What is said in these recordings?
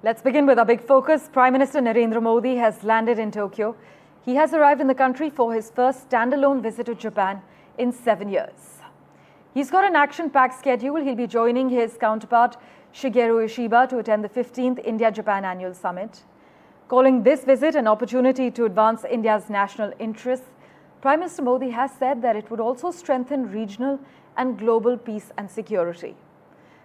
Let's begin with our big focus. Prime Minister Narendra Modi has landed in Tokyo. He has arrived in the country for his first standalone visit to Japan in 7 years. He's got an action-packed schedule. He'll be joining his counterpart, Shigeru Ishiba, to attend the 15th India-Japan Annual Summit. Calling this visit an opportunity to advance India's national interests, Prime Minister Modi has said that it would also strengthen regional and global peace and security.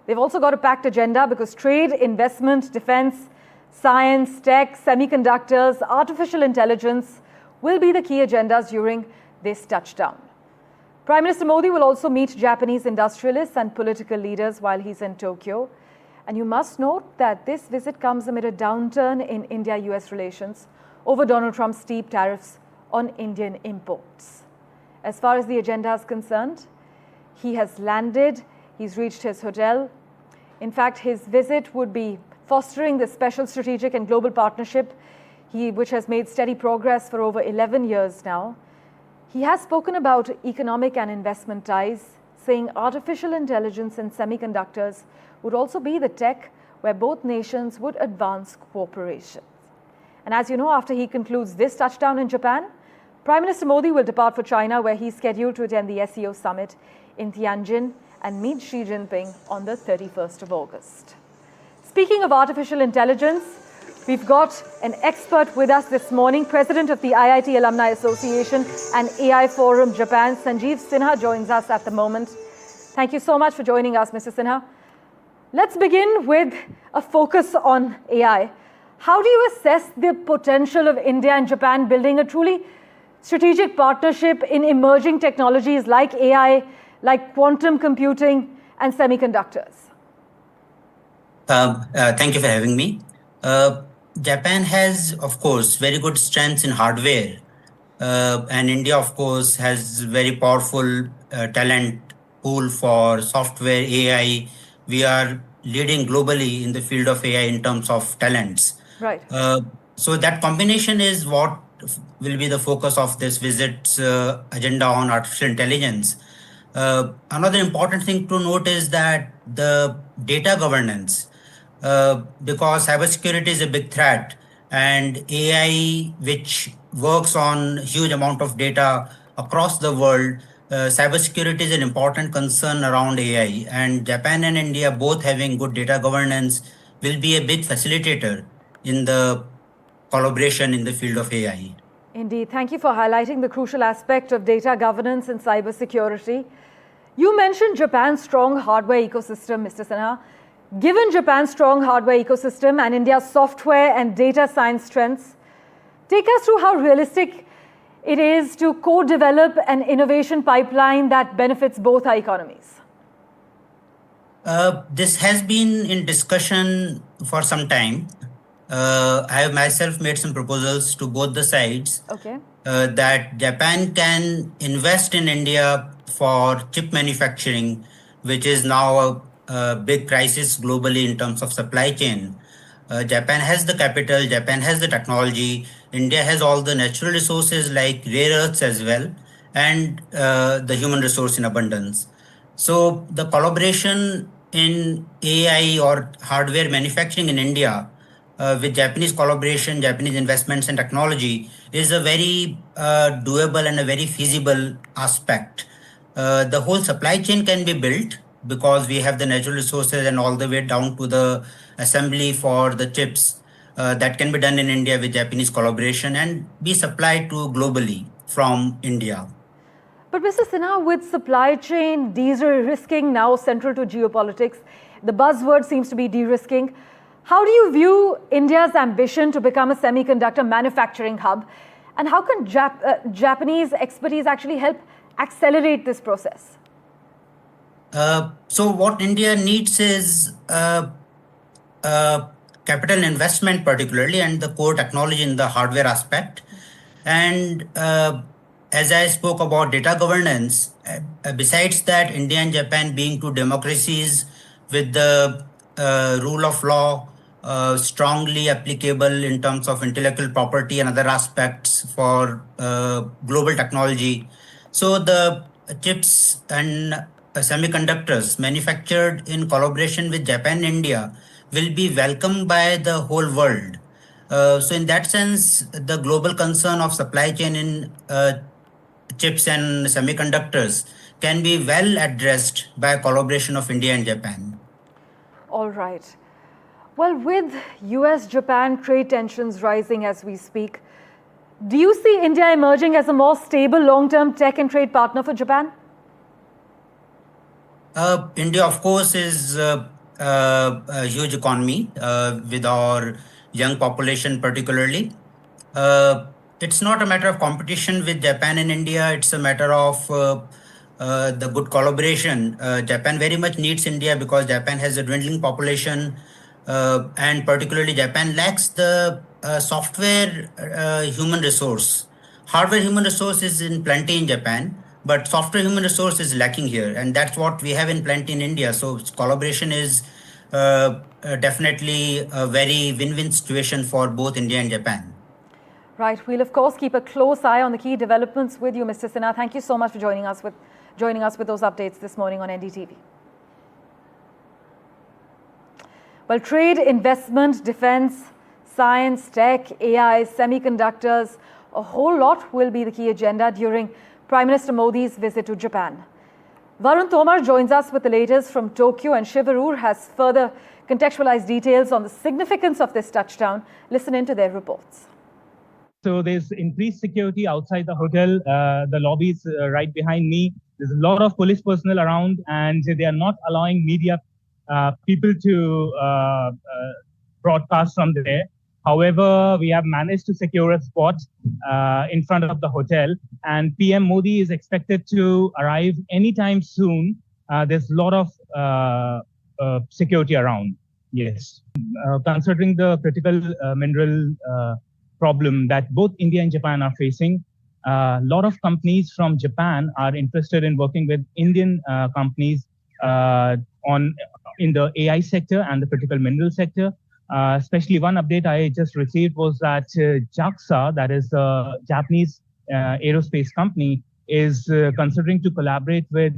They've also got a packed agenda because trade, investment, defense, science, tech, semiconductors, artificial intelligence will be the key agendas during this touchdown. Prime Minister Modi will also meet Japanese industrialists and political leaders while he's in Tokyo. And you must note that this visit comes amid a downturn in India-US relations over Donald Trump's steep tariffs on Indian imports. As far as the agenda is concerned, he has landed. He's reached his hotel. In fact, his visit would be fostering the special strategic and global partnership, which has made steady progress for over 11 years now. He has spoken about economic and investment ties, saying artificial intelligence and semiconductors would also be the tech where both nations would advance cooperation. And as you know, after he concludes this touchdown in Japan, Prime Minister Modi will depart for China, where he's scheduled to attend the SEO summit in Tianjin and meet Xi Jinping on the 31st of August. Speaking of artificial intelligence, we've got an expert with us this morning. President of the IIT Alumni Association and AI Forum Japan, Sanjeev Sinha, joins us at the moment. Thank you so much for joining us, Mr. Sinha. Let's begin with a focus on AI. How do you assess the potential of India and Japan building a truly strategic partnership in emerging technologies like AI, like quantum computing and semiconductors? Thank you for having me. Japan has, of course, very good strengths in hardware. And India, of course, has very powerful talent pool for software, AI. We are leading globally in the field of AI in terms of talents. Right. So that combination is what will be the focus of this visit's agenda on artificial intelligence. Another important thing to note is that the data governance, because cybersecurity is a big threat, and AI, which works on huge amount of data across the world, cybersecurity is an important concern around AI. And Japan and India both having good data governance will be a big facilitator in the collaboration in the field of AI. Indeed. Thank you for highlighting the crucial aspect of data governance and cybersecurity. You mentioned Japan's strong hardware ecosystem, Mr. Sinha. Given Japan's strong hardware ecosystem and India's software and data science strengths, take us through how realistic it is to co-develop an innovation pipeline that benefits both our economies. This has been in discussion for some time. I have myself made some proposals to both the sides. Okay. That Japan can invest in India for chip manufacturing, which is now a big crisis globally in terms of supply chain. Japan has the capital, Japan has the technology, India has all the natural resources like rare earths as well, and the human resource in abundance. So the collaboration in AI or hardware manufacturing in India with Japanese collaboration, Japanese investments and technology is a very doable and a very feasible aspect. The whole supply chain can be built because we have the natural resources and all the way down to the assembly for the chips that can be done in India with Japanese collaboration and be supplied to globally from India. But Mr. Sinha, with supply chain de-risking now central to geopolitics, the buzzword seems to be de-risking. How do you view India's ambition to become a semiconductor manufacturing hub? And how can Japanese expertise actually help accelerate this process? So what India needs is capital investment particularly and the core technology in the hardware aspect. And as I spoke about data governance, besides that, India and Japan being two democracies with the rule of law strongly applicable in terms of intellectual property and other aspects for global technology. So the chips and semiconductors manufactured in collaboration with Japan and India will be welcomed by the whole world. So in that sense, the global concern of supply chain in chips and semiconductors can be well addressed by collaboration of India and Japan. All right. Well, with US-Japan trade tensions rising as we speak, do you see India emerging as a more stable long-term tech and trade partner for Japan? India, of course, is a huge economy with our young population, particularly. It's not a matter of competition with Japan and India. It's a matter of the good collaboration. Japan very much needs India because Japan has a dwindling population, and particularly Japan lacks the software human resource. Hardware human resource is in plenty in Japan, but software human resource is lacking here, and that's what we have in plenty in India. So collaboration is definitely a very win-win situation for both India and Japan. Right. We'll of course keep a close eye on the key developments with you, Mr. Sinha. Thank you so much for joining us with those updates this morning on NDTV. Well, trade, investment, defense, science, tech, AI, semiconductors, a whole lot will be the key agenda during Prime Minister Modi's visit to Japan. Varun Tomar joins us with the latest from Tokyo, and Shigeru has further contextualized details on the significance of this touchdown. Listen in to their reports. So there's increased security outside the hotel. The lobby is right behind me. There's a lot of police personnel around, and they are not allowing media people to broadcast from there. However, we have managed to secure a spot in front of the hotel, and PM Modi is expected to arrive anytime soon. There's a lot of security around. Yes. Considering the critical mineral problem that both India and Japan are facing, a lot of companies from Japan are interested in working with Indian companies in the AI sector and the critical mineral sector. Especially one update I just received was that JAXA, that is the Japanese aerospace company, is considering to collaborate with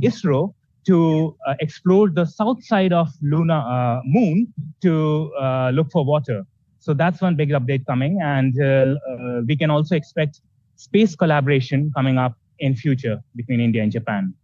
ISRO to explore the south side of moon to look for water. So that's one big update coming, and we can also expect space collaboration coming up in future between India and Japan.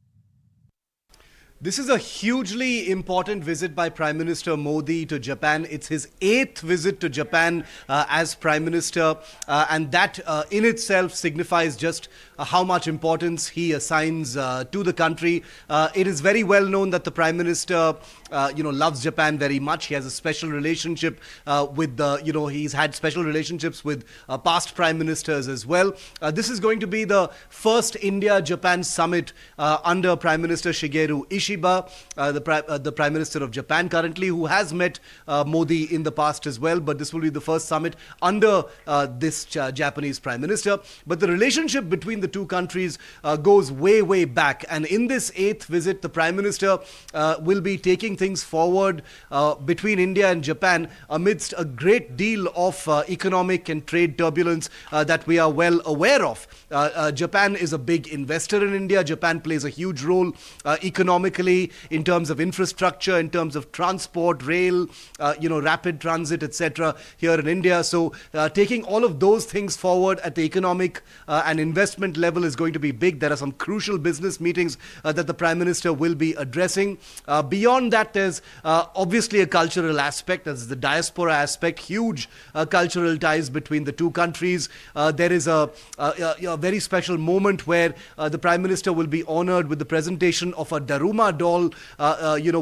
This is a hugely important visit by Prime Minister Modi to Japan. It's his 8th visit to Japan as Prime Minister, and that in itself signifies just how much importance he assigns to the country. It is very well known that the Prime Minister loves Japan very much. He has a special relationship with he's had special relationships with past Prime Ministers as well. This is going to be the first India-Japan summit under Prime Minister Shigeru Ishiba, the Prime Minister of Japan currently, who has met Modi in the past as well, but this will be the first summit under this Japanese Prime Minister. But the relationship between the two countries goes way, way back. And in this 8th visit, the Prime Minister will be taking things forward between India and Japan amidst a great deal of economic and trade turbulence that we are well aware of. Japan is a big investor in India. Japan plays a huge role economically in terms of infrastructure, in terms of transport, rail, rapid transit, etc. here in India. So taking all of those things forward at the economic and investment level is going to be big. There are some crucial business meetings that the Prime Minister will be addressing. Beyond that, there's obviously a cultural aspect. There's the diaspora aspect, huge cultural ties between the two countries. There is a very special moment where the Prime Minister will be honored with the presentation of a Daruma doll,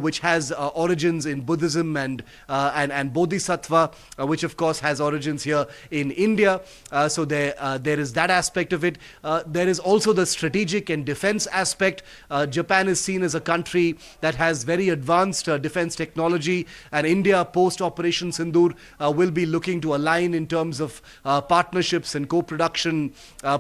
which has origins in Buddhism and Bodhisattva, which of course has origins here in India. So there is that aspect of it. There is also the strategic and defense aspect. Japan is seen as a country that has very advanced defense technology, and India post Operation Sindoor will be looking to align in terms of partnerships and co-production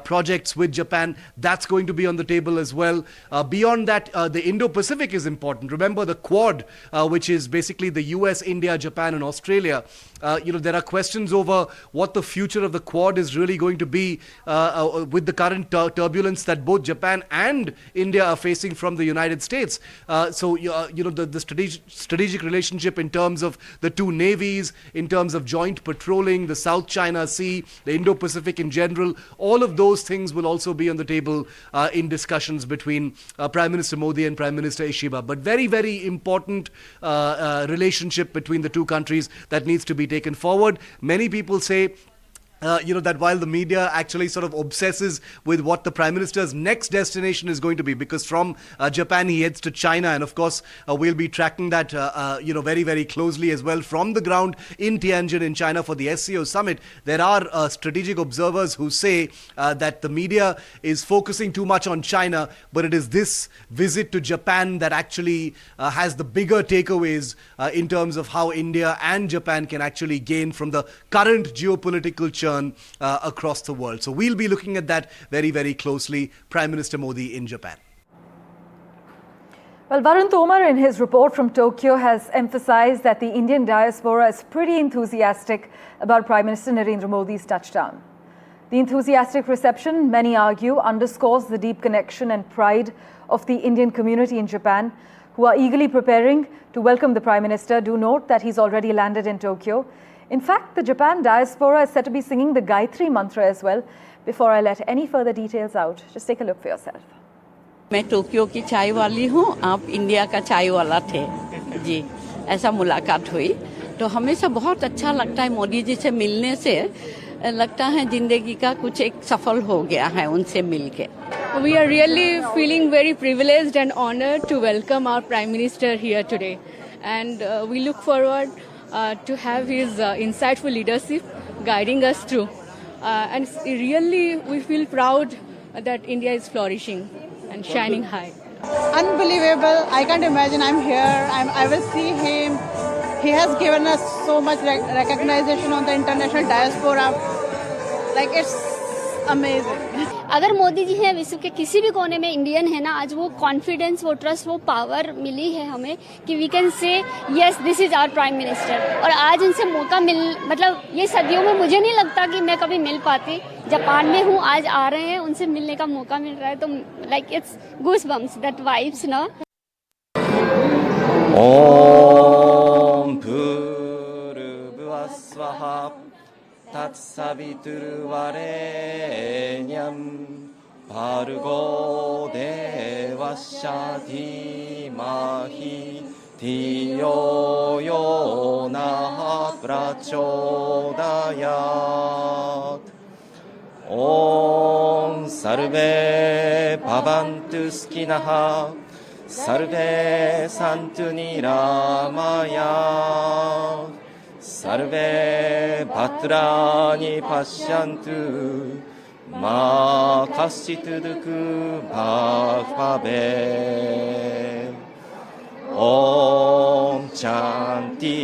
projects with Japan. That's going to be on the table as well. Beyond that, the Indo-Pacific Indo-Pacific is important. Remember the Quad, which is basically the US, India, Japan and Australia. There are questions over what the future of the Quad is really going to be with the current turbulence that both Japan and India are facing from the United States. The strategic relationship in terms of the two navies, in terms of joint patrolling, the South China Sea, the Indo-Pacific in general, all of those things will also be on the table in discussions between Prime Minister Modi and Prime Minister Ishiba. But very, very important relationship between the two countries that needs to be taken forward. Many people say that while the media actually sort of obsesses with what the Prime Minister's next destination is going to be, because from Japan he heads to China, and of course we'll be tracking that very, very closely as well from the ground in Tianjin in China for the SCO summit. There are strategic observers who say that the media is focusing too much on China, but it is this visit to Japan that actually has the bigger takeaways in terms of how India and Japan can actually gain from the current geopolitical churn across the world. So we'll be looking at that very, very closely. Prime Minister Modi in Japan. Well, Varun Tomar in his report from Tokyo has emphasized that the Indian diaspora is pretty enthusiastic about Prime Minister Narendra Modi's touchdown. The enthusiastic reception, many argue, underscores the deep connection and pride of the Indian community in Japan, who are eagerly preparing to welcome the Prime Minister. Do note that he's already landed in Tokyo. In fact, the Japan diaspora is said to be singing the Gayatri mantra as well. Before I let any further details out, just take a look for yourself. मैं Tokyo की चाय वाली हूँ, आप India का चाय वाला थे जी, ऐसा मुलाकात हुई तो हमेशा बहुत अच्छा लगता है। मोदी जी से मिलने से लगता है जिंदगी का कुछ एक सफल हो गया है उनसे मिलके। We are really feeling very privileged and honored to welcome our Prime Minister here today, and we look forward to have his insightful leadership guiding us through. And really, we feel proud that India is flourishing and shining high. Unbelievable. I can't imagine I'm here. I will see him. He has given us so much recognition on the international diaspora. Like, it's amazing. अगर मोदी जी हैं विश्व के किसी भी कोने में Indian है ना, आज वो कॉन्फिडेंस, वो ट्रस्ट, वो पावर मिली है हमें कि we can say yes this is our prime minister. और आज उनसे मौका मतलब ये सदियों में मुझे नहीं लगता कि मैं कभी मिल पाती। जापान में हूँ, आज आ रहे हैं, उनसे मिलने का मौका मिल रहा है, तो like it's goosebumps, that vibes ना। ओम भूर्भुवः स्वः तत्सवितुर्वरेण्यं भर्गो देवस्य धीमहि धियो यो नः प्रचोदयात्। ॐ सर्वे भवन्तु सुखिनः सर्वे सन्तु निरामयाः सर्वे भद्राणि पश्यन्तु मा कश्चित् दुःखभाग् भवेत्। ॐ शान्ति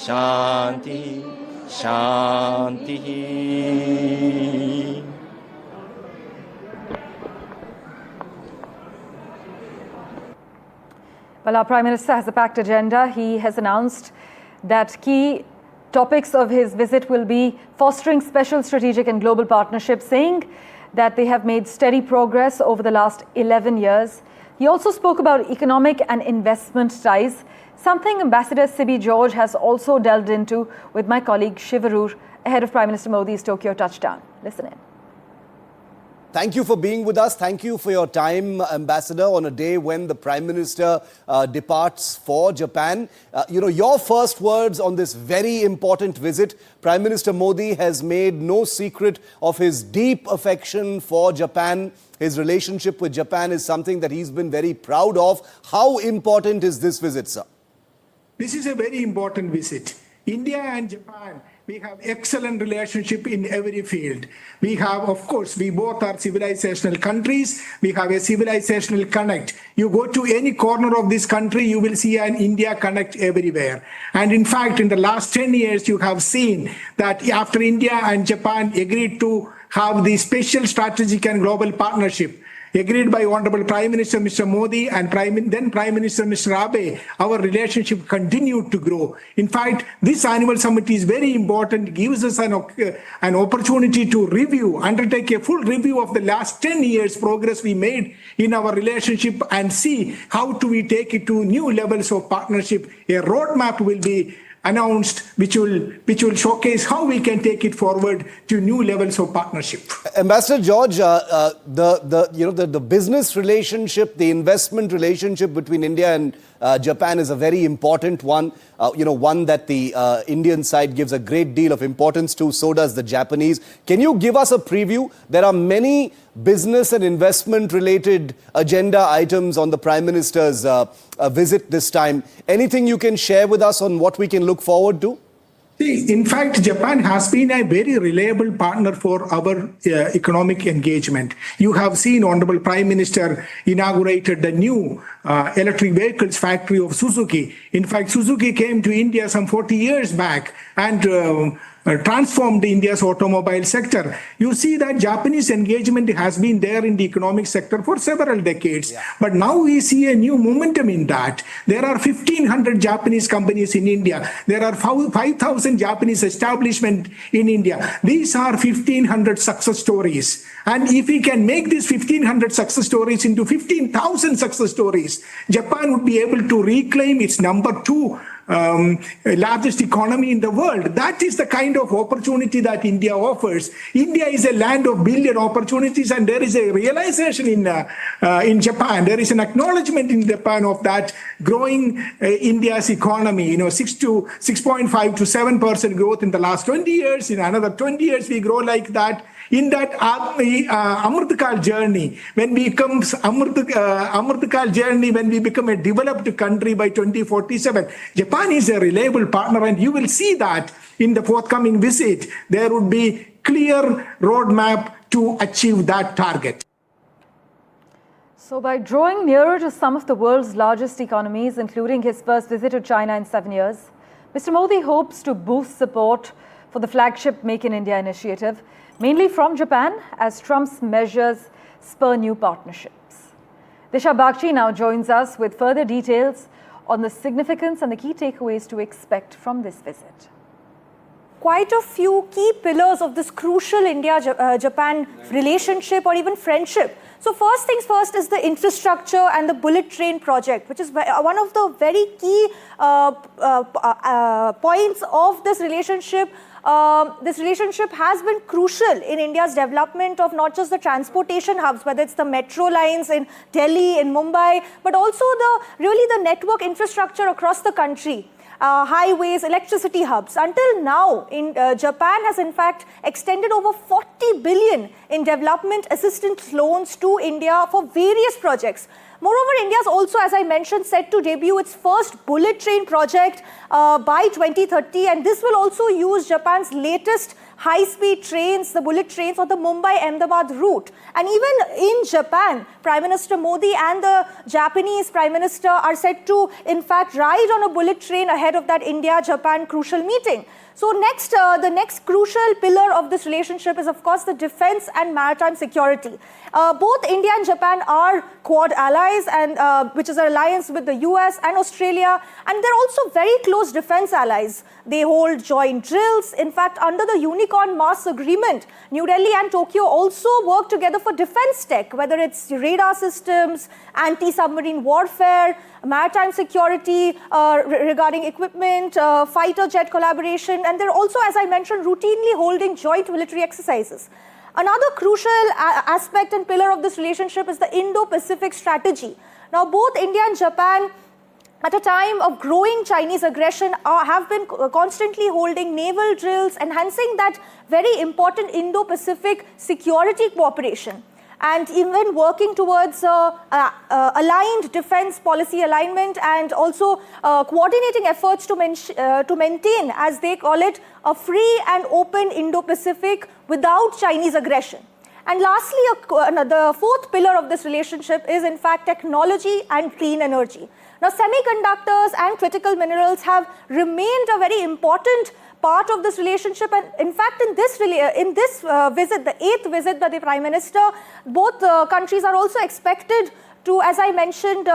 शान्ति शान्तिः। Well, our Prime Minister has a packed agenda. He has announced that key topics of his visit will be fostering special strategic and global partnerships, saying that they have made steady progress over the last 11 years. He also spoke about economic and investment ties, something Ambassador Sibi George has also delved into with my colleague Shigeru ahead of Prime Minister Modi's Tokyo touchdown. Listen in. Thank you for being with us. Thank you for your time, Ambassador, on a day when the Prime Minister departs for Japan. Your first words on this very important visit. Prime Minister Modi has made no secret of his deep affection for Japan. His relationship with Japan is something that he's been very proud of. How important is this visit, sir? This is a very important visit. India and Japan, we have excellent relationship in every field. We have, of course, we both are civilizational countries. We have a civilizational connect. You go to any corner of this country, you will see an India connect everywhere. And in fact, in the last 10 years, you have seen that after India and Japan agreed to have the special strategic and global partnership, agreed by Honorable Prime Minister Mr. Modi and then Prime Minister Mr. Abe, our relationship continued to grow. In fact, this annual summit is very important. It gives us an opportunity to undertake a full review of the last 10 years progress we made in our relationship and see how do we take it to new levels of partnership. A roadmap will be announced, which will showcase how we can take it forward to new levels of partnership. Ambassador George, the business relationship, the investment relationship between India and Japan is a very important one. One that the Indian side gives a great deal of importance to. So does the Japanese. Can you give us a preview? There are many business and investment related agenda items on the Prime Minister's visit this time. Anything you can share with us on what we can look forward to? See, in fact, Japan has been a very reliable partner for our economic engagement. You have seen Honorable Prime Minister inaugurated the new electric vehicles factory of Suzuki. In fact, Suzuki came to India some 40 years back and transformed India's automobile sector. You see that Japanese engagement has been there in the economic sector for several decades. Yeah. But now we see a new momentum in that. There are 1,500 Japanese companies in India. There are 5,000 Japanese establishments in India. These are 1,500 success stories. And if we can make these 1,500 success stories into 15,000 success stories, Japan would be able to reclaim its number 2 largest economy in the world. That is the kind of opportunity that India offers. India is a land of billion opportunities, and there is a realization in Japan. There is an acknowledgement in Japan of that growing India's economy. 6.5 to 7% growth in the last 20 years. In another 20 years, we grow like that. In that Amritkal journey, when we become Amritkal journey, when we become a developed country by 2047, Japan is a reliable partner, and you will see that in the forthcoming visit. There would be clear roadmap to achieve that target. So by drawing nearer to some of the world's largest economies, including his first visit to China in 7 years, Mr. Modi hopes to boost support for the flagship Make in India initiative, mainly from Japan, as Trump's measures spur new partnerships. Disha Bagchi now joins us with further details on the significance and the key takeaways to expect from this visit. Quite a few key pillars of this crucial India-Japan relationship or even friendship. So first things first is the infrastructure and the bullet train project, which is one of the very key points of this relationship. This relationship has been crucial in India's development of not just the transportation hubs, whether it's the metro lines in Delhi, in Mumbai, but also the network infrastructure across the country. Highways, electricity hubs. Until now, Japan has in fact extended over 40 billion in development assistance loans to India for various projects. Moreover, India is also, as I mentioned, set to debut its first bullet train project by 2030, and this will also use Japan's latest high-speed trains, the bullet trains on the Mumbai-Ahmedabad route. And even in Japan, Prime Minister Modi and the Japanese Prime Minister are set to, in fact, ride on a bullet train ahead of that India-Japan crucial meeting. So next, the next crucial pillar of this relationship is, of course, the defense and maritime security. Both India and Japan are Quad allies, and which is an alliance with the US and Australia, and they're also very close defense allies. They hold joint drills. In fact, under the Unicorn Mars Agreement, New Delhi and Tokyo also work together for defense tech, whether it's radar systems, anti-submarine warfare, maritime security regarding equipment, fighter jet collaboration, and they're also, as I mentioned, routinely holding joint military exercises. Another crucial aspect and pillar of this relationship is the Indo-Pacific strategy. Now, both India and Japan, at a time of growing Chinese aggression, have been constantly holding naval drills, enhancing that very important Indo-Pacific security cooperation, and even working towards aligned defense policy alignment, and also coordinating efforts to maintain, as they call it, a free and open Indo-Pacific without Chinese aggression. And lastly, the fourth pillar of this relationship is in fact technology and clean energy. Now, semiconductors and critical minerals have remained a very important part of this relationship, and in fact in this visit, the 8th visit by the Prime Minister, both countries are also expected to, as I mentioned,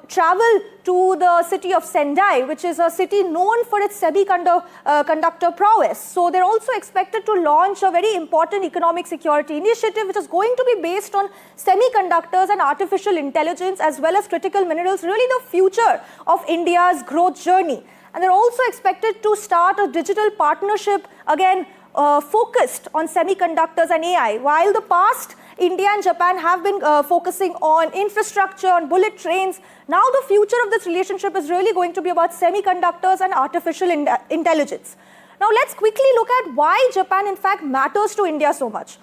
travel to the city of Sendai, which is a city known for its semiconductor prowess. So they're also expected to launch a very important economic security initiative, which is going to be based on semiconductors and artificial intelligence, as well as critical minerals, really the future of India's growth journey. And they're also expected to start a digital partnership, again, focused on semiconductors and AI. While the past, India and Japan have been focusing on infrastructure, on bullet trains. Now the future of this relationship is really going to be about semiconductors and artificial intelligence. Now let's quickly look at why Japan in fact matters to India so much.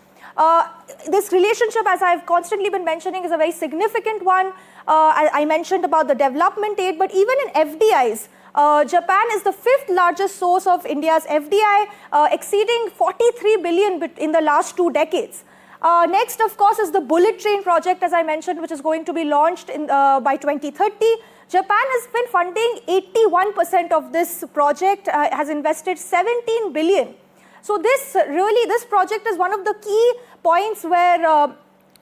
This relationship, as I've constantly been mentioning, is a very significant one. I mentioned about the development aid, but even in FDIs, Japan is the 5th largest source of India's FDI, exceeding 43 billion in the last 2 decades. Next, of course, is the bullet train project, as I mentioned, which is going to be launched by 2030. Japan has been funding 81% of this project, has invested 17 billion. So this project is one of the key points where,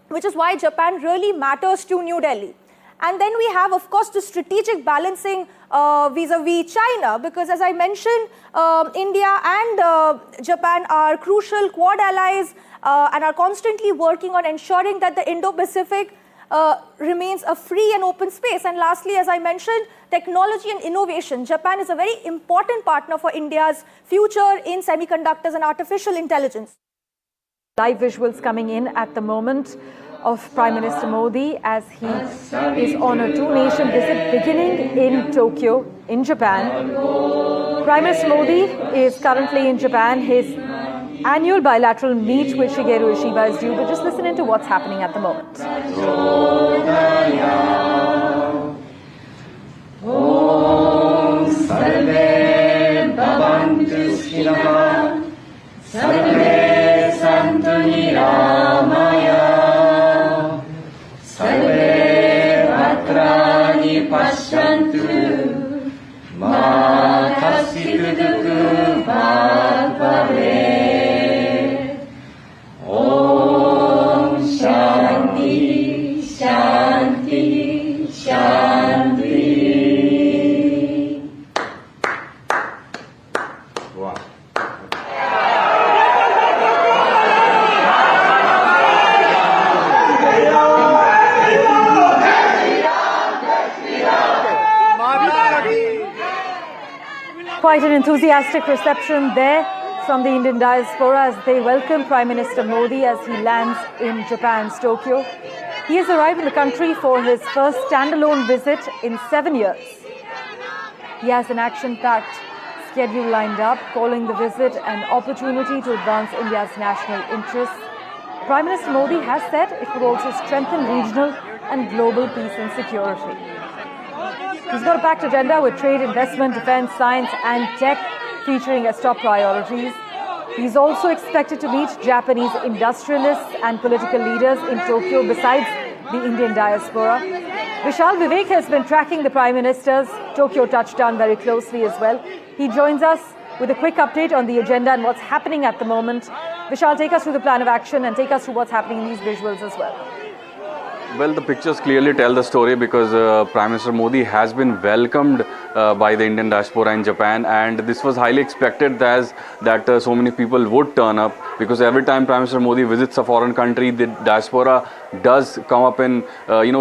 which is why Japan really matters to New Delhi. And then we have, of course, the strategic balancing vis-a-vis China, because as I mentioned, India and Japan are crucial Quad allies and are constantly working on ensuring that the Indo-Pacific remains a free and open space. And lastly, as I mentioned, technology and innovation. Japan is a very important partner for India's future in semiconductors and artificial intelligence. Live visuals coming in at the moment of Prime Minister Modi as he is on a 2-nation visit beginning in Tokyo, in Japan. Prime Minister Modi is currently in Japan. His annual bilateral meet with Shigeru Ishiba is due, but just listen into what's happening at the moment. Quite an enthusiastic reception there from the Indian diaspora as they welcome Prime Minister Modi as he lands in Japan's Tokyo. He has arrived in the country for his first standalone visit in 7 years. He has an action-packed schedule lined up, calling the visit an opportunity to advance India's national interests. Prime Minister Modi has said it would also strengthen regional and global peace and security. He's got a packed agenda with trade, investment, defense, science and tech featuring as top priorities. He's also expected to meet Japanese industrialists and political leaders in Tokyo besides the Indian diaspora. Vishal Vivek has been tracking the Prime Minister's Tokyo touchdown very closely as well. He joins us with a quick update on the agenda and what's happening at the moment. Vishal, take us through the plan of action and take us through what's happening in these visuals as well. Well, the pictures clearly tell the story because Prime Minister Modi has been welcomed by the Indian diaspora in Japan, and this was highly expected that so many people would turn up, because every time Prime Minister Modi visits a foreign country, the diaspora does come up in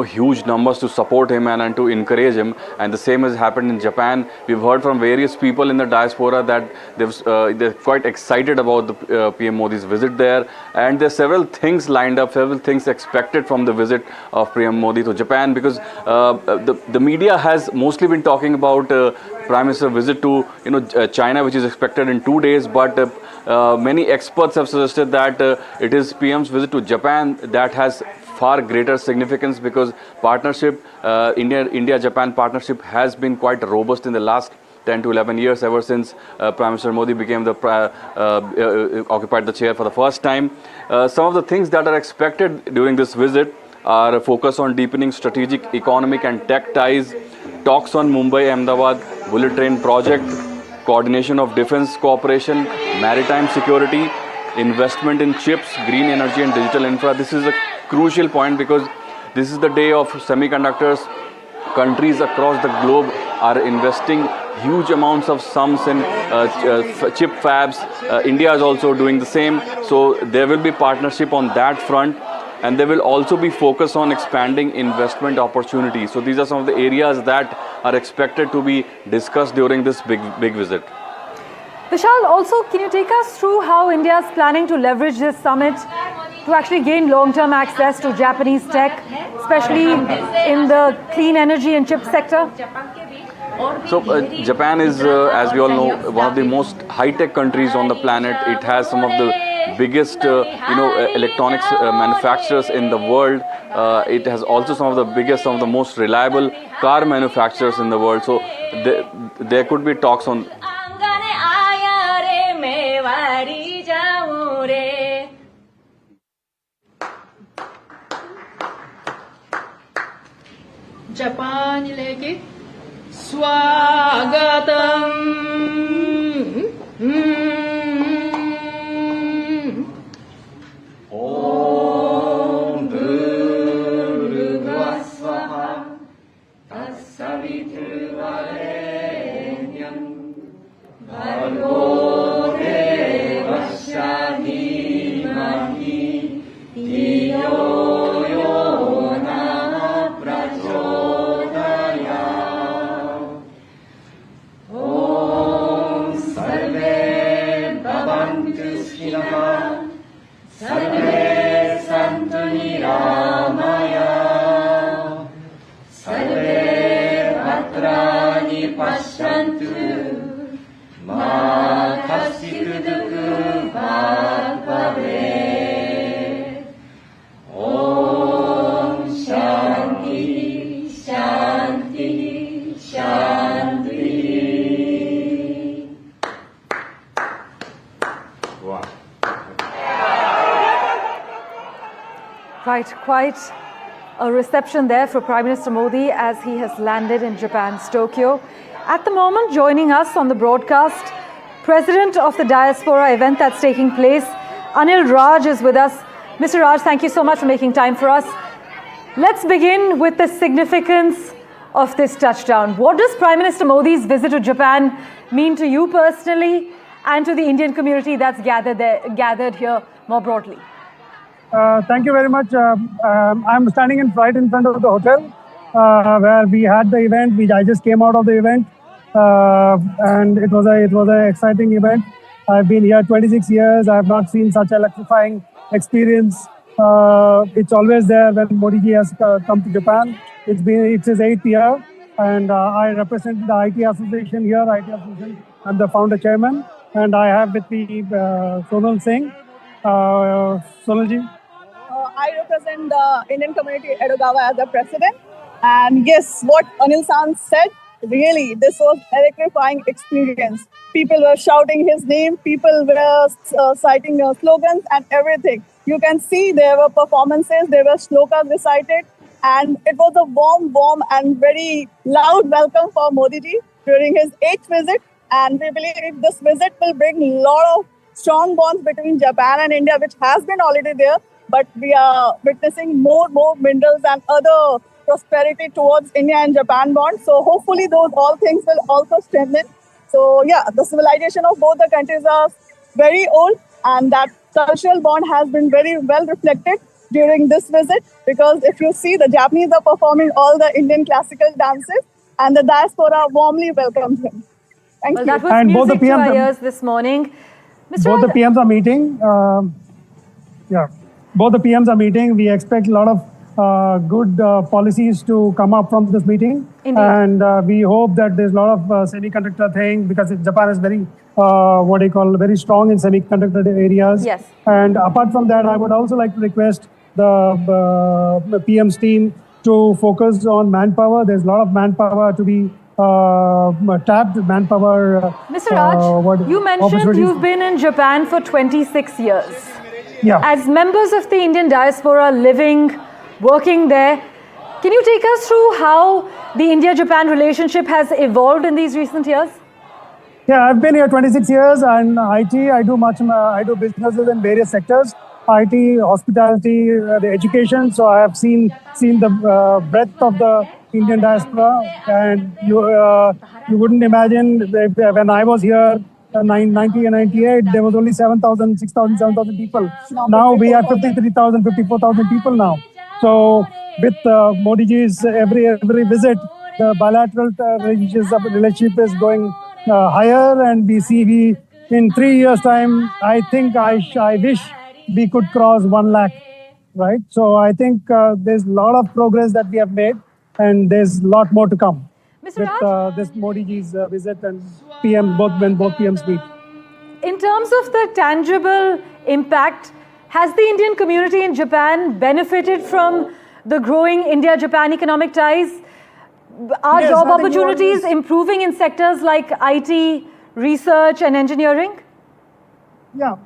huge numbers to support him and to encourage him, and the same has happened in Japan. We've heard from various people in the diaspora that they're quite excited about the PM Modi's visit there, and there's several things lined up, several things expected from the visit of PM Modi to Japan, because the media has mostly been talking about Prime Minister's visit to China, which is expected in 2 days, but many experts have suggested that it is PM's visit to Japan that has far greater significance, because partnership, India-Japan partnership has been quite robust in the last 10 to 11 years, ever since Prime Minister Modi became the occupied the chair for the first time. Some of the things that are expected during this visit are a focus on deepening strategic economic and tech ties, talks on Mumbai-Ahmedabad bullet train project, coordination of defense cooperation, maritime security, investment in chips, green energy and digital infra. This is a crucial point because this is the day of semiconductors. Countries across the globe are investing huge amounts of sums in chip fabs. India is also doing the same. So there will be partnership on that front, and there will also be focus on expanding investment opportunities. So these are some of the areas that are expected to be discussed during this big visit. Vishal, also, can you take us through how India is planning to leverage this summit to actually gain long-term access to Japanese tech, especially in the clean energy and chip sector? So Japan is, as we all know, one of the most high-tech countries on the planet. It has some of the biggest, electronics manufacturers in the world. It has also some of the biggest, some of the most reliable car manufacturers in the world. So there could be talks on. Japan leke swagatam. Om Bhurvasvaha Tassavitruvarenyam Bhargo Devasya Dhimahi Dhiyo Yo Nama Prachodayat. Om Sarve Bhavantu Sukhinaha Sarve Santu Niramaya Sarve Bhadrani Pashyantu Ma Kaschit Dukhu Bhag Bhavet. Om Shanti Shanti Shanti. Wow. Right, quite a reception there for Prime Minister Modi as he has landed in Japan's Tokyo. At the moment, joining us on the broadcast, President of the Diaspora event that's taking place, Anil Raj is with us. Mr. Raj, thank you so much for making time for us. Let's begin with the significance of this touchdown. What does Prime Minister Modi's visit to Japan mean to you personally and to the Indian community that's gathered here more broadly? Thank you very much. I'm standing right in front of the hotel where we had the event. I just came out of the event, and it was an exciting event. I've been here 26 years. I have not seen such electrifying experience. It's always there when Modi ji has come to Japan. It's his 8th year, and I represent the IT Association here. I'm the founder chairman, and I have with me Sonal Singh. Sonal ji. I represent the Indian community Edogawa as the president. And yes, what Anil San said, really, this was an electrifying experience. People were shouting his name, people were citing slogans and everything. You can see there were performances, there were slokas recited, and it was a warm and very loud welcome for Modi ji during his 8th visit. And we believe this visit will bring a lot of strong bonds between Japan and India, which has been already there, but we are witnessing more minerals and other prosperity towards India and Japan bonds. So hopefully all things will also strengthen. So yeah, the civilization of both the countries are very old, and that cultural bond has been very well reflected during this visit, because if you see, the Japanese are performing all the Indian classical dances and the diaspora warmly welcomes him. Thank you. That was and music to our ears this morning. Both the PMs are meeting. Both the PMs are meeting. We expect a lot of good policies to come up from this meeting. Indeed. And we hope that there's a lot of semiconductor thing, because Japan is very, very strong in semiconductor areas. Yes. And apart from that, I would also like to request the PM's team to focus on manpower. There's a lot of manpower to be tapped manpower. Mr. Raj, you mentioned you've been in Japan for 26 years. Yeah. As members of the Indian diaspora living, working there, can you take us through how the India-Japan relationship has evolved in these recent years? Yeah, I've been here 26 years, and IT. I do businesses in various sectors: IT, hospitality, the education. So I have seen the breadth of the Indian diaspora, and you wouldn't imagine when I was here. 90 and 98, there was only 7,000, 6,000, 7,000 people. Now we have 53,000, 54,000 people now. So with Modi ji's every visit, the bilateral relationship is going higher, and we in 3 years' time, I think I wish we could cross 1 lakh, right? So I think there's a lot of progress that we have made, and there's a lot more to come. Mr. With this Modi ji's visit and PM, when both PMs meet. In terms of the tangible impact, has the Indian community in Japan benefited from the growing India-Japan economic ties? Are job opportunities improving in sectors like IT, research and engineering? Yeah,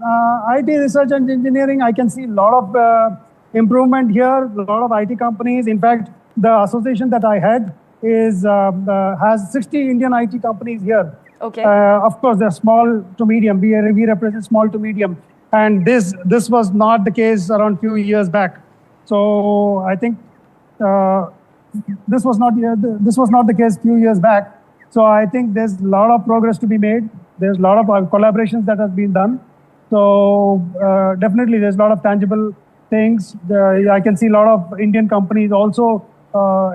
IT, research and engineering, I can see a lot of improvement here, a lot of IT companies. In fact, the association that I had has 60 Indian IT companies here. Okay. Of course, they're small to medium. We represent small to medium. And this was not the case around few years back. So I think this was not the case few years back. So I think there's a lot of progress to be made. There's a lot of collaborations that have been done. So definitely there's a lot of tangible things. I can see a lot of Indian companies also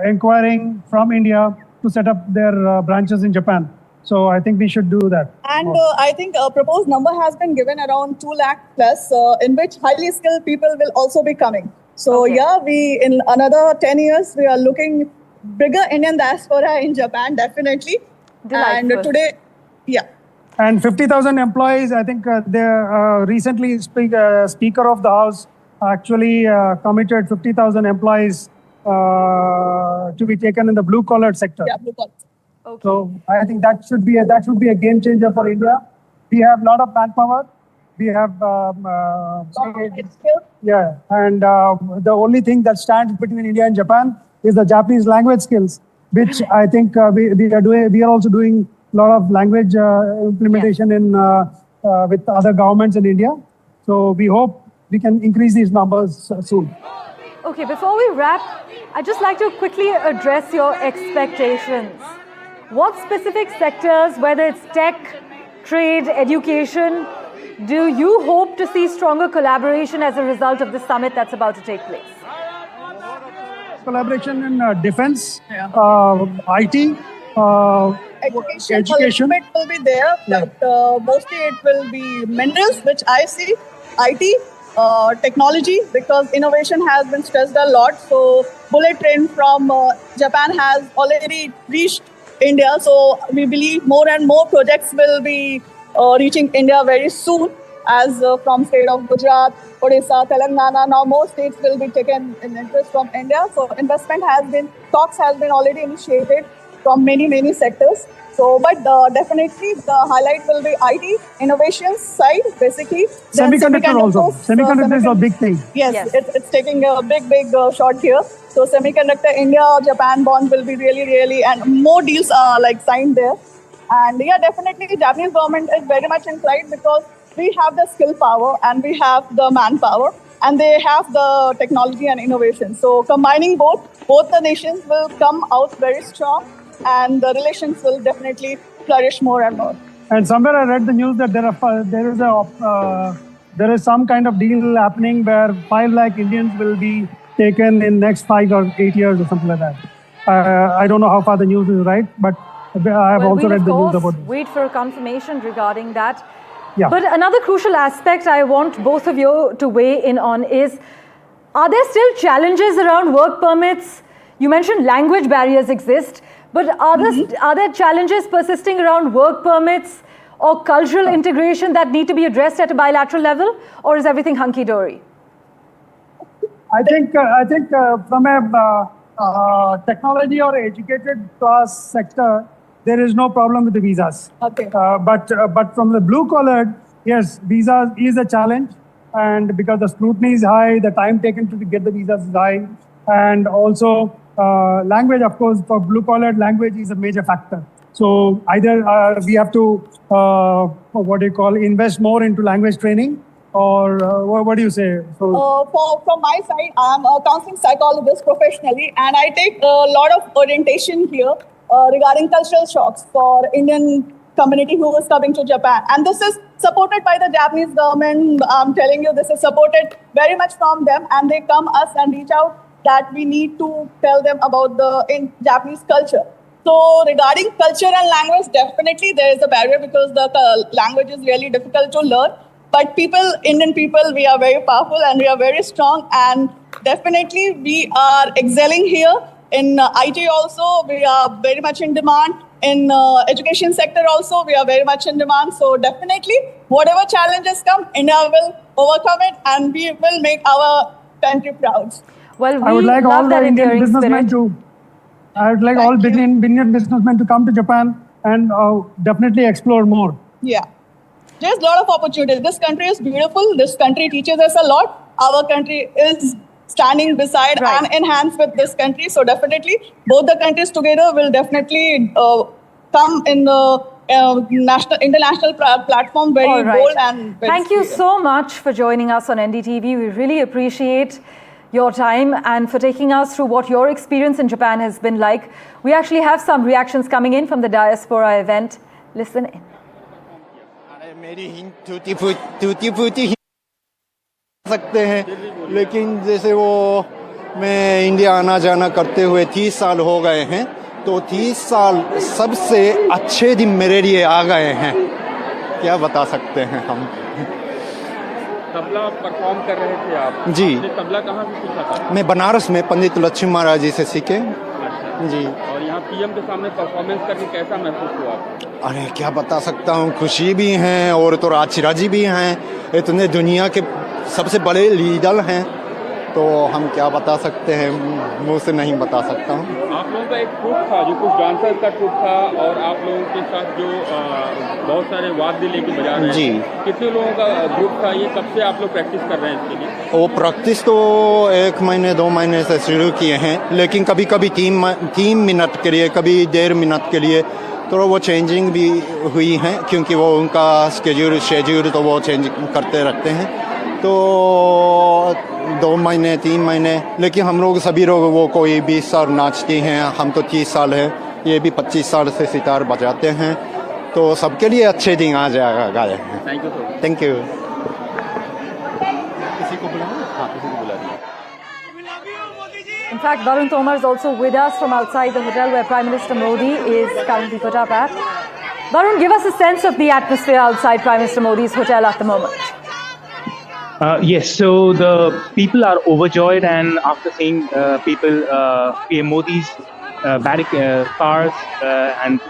inquiring from India to set up their branches in Japan. So I think we should do that. And I think a proposed number has been given around 2 lakh plus, in which highly skilled people will also be coming. So yeah, we in another 10 years, we are looking bigger Indian diaspora in Japan, definitely. Delightful. And today, yeah. And 50,000 employees, I think recently Speaker of the House actually committed 50,000 employees to be taken in the blue-collar sector. Yeah, blue-collar. Okay. So I think that should be a game changer for India. We have a lot of manpower. We have yeah, and the only thing that stands between India and Japan is the Japanese language skills, which I think we are doing. We are also doing a lot of language implementation with other governments in India. So we hope we can increase these numbers soon. Okay, before we wrap, I'd just like to quickly address your expectations. What specific sectors, whether it's tech, trade, education, do you hope to see stronger collaboration as a result of the summit that's about to take place? Collaboration in defense, IT, education. A little bit will be there, but mostly it will be minerals, which I see, IT, technology, because innovation has been stressed a lot. So bullet train from Japan has already reached India. So we believe more and more projects will be reaching India very soon, as from state of Gujarat, Odisha, Telangana. Now more states will be taken in interest from India. So talks has been already initiated from many sectors. So, but definitely the highlight will be IT, innovation side, basically. Semiconductor also. Semiconductor is a big thing. Yes. It's taking a big shot here. So semiconductor, India-Japan bond will be really, and more deals are signed there. And yeah, definitely the Japanese government is very much in pride because we have the skill power and we have the manpower and they have the technology and innovation. So combining both the nations will come out very strong and the relations will definitely flourish more and more. And somewhere I read the news that there is some kind of deal happening where 5 lakh Indians will be taken in next 5 or 8 years or something like that. I don't know how far the news is right, but I have also read the news about it. Wait for a confirmation regarding that. Yeah. But another crucial aspect I want both of you to weigh in on is, are there still challenges around work permits? You mentioned language barriers exist, but are there challenges persisting around work permits or cultural integration that need to be addressed at a bilateral level, or is everything hunky-dory? I think from a technology or educated class sector, there is no problem with the visas. Okay. But from the blue collar, yes, visa is a challenge, and because the scrutiny is high, the time taken to get the visas is high, and also language, of course, for blue collar, language is a major factor. So either we have to invest more into language training, or what do you say? So, from my side, I'm a counseling psychologist professionally, and I take a lot of orientation here regarding cultural shocks for Indian community who is coming to Japan. And this is supported by the Japanese government. I'm telling you, this is supported very much from them, and they come us and reach out that we need to tell them about the Japanese culture. So regarding culture and language, definitely there is a barrier because the language is really difficult to learn. But Indian people, we are very powerful and we are very strong, and definitely we are excelling here. In IT also, we are very much in demand. In education sector also, we are very much in demand. So definitely, whatever challenges come, India will overcome it, and we will make our country proud. Well, I would like all the Indian businessmen to come to Japan and definitely explore more. Yeah. There's a lot of opportunities. This country is beautiful. This country teaches us a lot. Our country is standing beside and enhance with this country. So definitely, both the countries together will definitely come in the international platform very bold and very Thank you so much for joining us on NDTV. We really appreciate your time and for taking us through what your experience in Japan has been like. We actually have some reactions coming in from the diaspora event. Listen in. मेरी टूटी फूटी सकते हैं, लेकिन जैसे वो मैं India आना जाना करते हुए 30 साल हो गए हैं, तो 30 साल सबसे अच्छे दिन मेरे लिए आ गए हैं। क्या बता सकते हैं हम। तबला परफॉर्म कर रहे थे आप? जी। तबला कहाँ से सीखा था? मैं बनारस में पंडित लक्ष्मी महाराज जी से सीखे। जी। और यहाँ पीएम के सामने परफॉर्मेंस करके कैसा महसूस हुआ? अरे क्या बता सकता हूँ, खुशी भी हैं और तो राजी भी हैं। इतने दुनिया के सबसे बड़े लीडर हैं, तो हम क्या बता सकते हैं, मुंह से नहीं बता सकता हूँ। आप लोगों का एक ट्रुप था जो कुछ डांसर का ट्रुप था, और आप लोगों के साथ जो बहुत सारे वाद्य लेके बजा रहे हैं। जी। कितने लोगों का ग्रुप था? ये कब से आप लोग प्रैक्टिस कर रहे हैं इसके लिए? वो प्रैक्टिस तो 1 महीने 2 महीने से शुरू किए हैं, लेकिन कभी कभी 3 मिनट के लिए, कभी 1.5 मिनट के लिए, तो वो चेंजिंग भी हुई हैं, क्योंकि वो उनका शेड्यूल तो वो चेंज करते रहते हैं। तो 2 महीने 3 महीने, लेकिन हम लोग सभी लोग वो कोई 20 साल नाचती हैं, हम तो 30 साल हैं, ये भी 25 साल से सितार बजाते हैं, तो सबके लिए अच्छे दिन आ जाएगा गाए। Thank you. किसी को बुला? हाँ, किसी को बुला दिया। In fact, Varun Tomar is also with us from outside the hotel where Prime Minister Modi is currently put up at. Varun, give us a sense of the atmosphere outside Prime Minister Modi's hotel at the moment. Yes, so the people are overjoyed, and after seeing PM Modi's cars and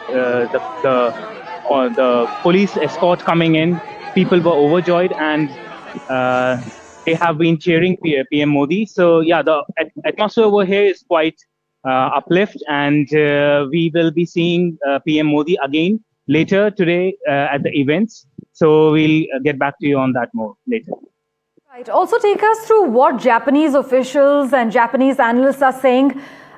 the police escort coming in, people were overjoyed, and they have been cheering PM Modi. So yeah, the atmosphere over here is quite uplift, and we will be seeing PM Modi again later today at the events. So we'll get back to you on that more later. Right. Also take us through what Japanese officials and Japanese analysts are saying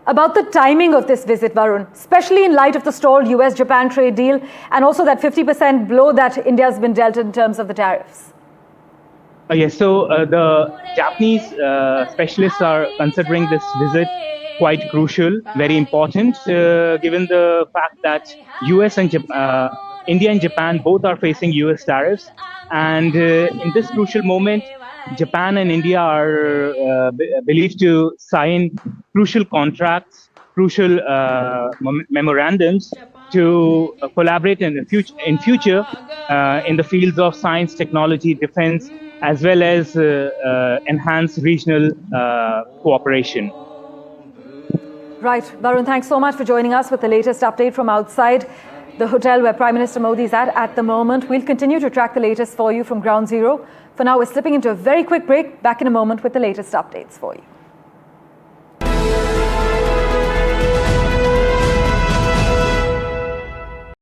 about the timing of this visit, Varun, especially in light of the stalled US-Japan trade deal and also that 50% blow that India has been dealt in terms of the tariffs. Yes, so the Japanese specialists are considering this visit quite crucial, very important, given the fact that US and India and Japan both are facing US tariffs. And in this crucial moment, Japan and India are believed to sign crucial contracts, crucial memorandums to collaborate in future in the fields of science, technology, defense, as well as enhance regional cooperation. Right. Varun, thanks so much for joining us with the latest update from outside the hotel where Prime Minister Modi is at the moment. We'll continue to track the latest for you from Ground Zero. For now, we're slipping into a very quick break. Back in a moment with the latest updates for you.